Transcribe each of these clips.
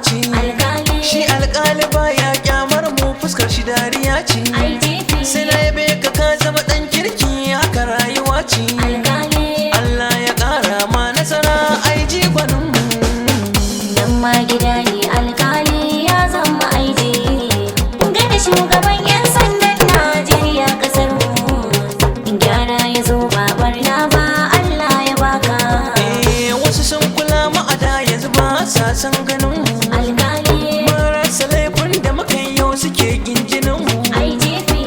ce. Shi alƙali baya kyamar mu, fuskar shi dariya ce. Sai na yabe ka ka zama ɗan kirki, haka rayuwa ce. Allah ya ƙara ma nasara, IG gwanin mu. Nan ma gida ne alƙali ya zama IG. Gada shugaban 'yan sandan Najeriya ƙasar mu. Gyara ya zo ba barna ba, Allah ya baka. Wasu sun kula ma'ada yanzu ba sa san ganin mu. Marasa laifin da muka yau suke ginjinin mu.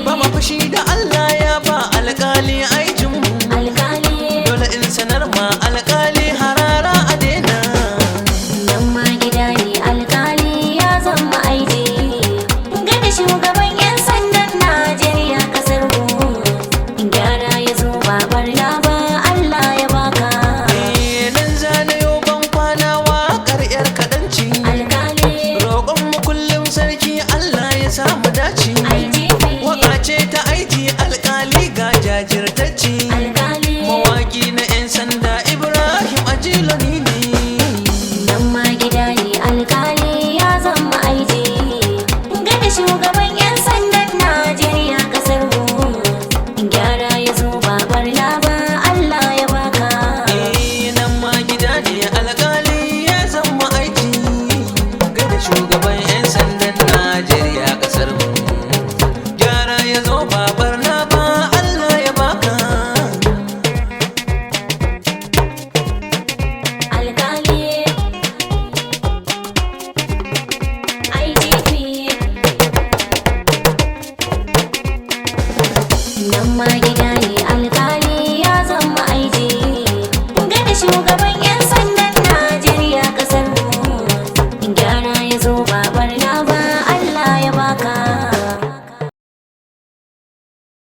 Ba ma fushi da Allah ya ba alƙali aikin mu. Dole in sanar ma alƙali harara a daina. Nan ma gida ne alƙali ya zama IG. Gada shugaban 'yan sandan Najeriya ƙasar mu. Gyara ya zo ba barna ba, Allah ya baka. Nan zanayo ban kwana waƙar 'yar kaɗanci. Roƙon mu kullum sarki Allah ya samu dace. Waƙa ce ta aiki alƙali ga jajirtacce. Mawaƙi na 'yan sanda Ibrahim Ajilo ni ne. Nan ma gida ne alƙali ya zama IG. Gada shugaban 'yan sandan Najeriya ƙasar mu. Gyara ya zo ba barna ba, Allah ya baka. Nan ma gida ne alƙali ya zama aiki. Gada shugaban 'yan sandan Najeriya ƙasar mu. Gyara ya zo ba barna ba, Allah ya baka. Alƙali IGP. Nan ma gida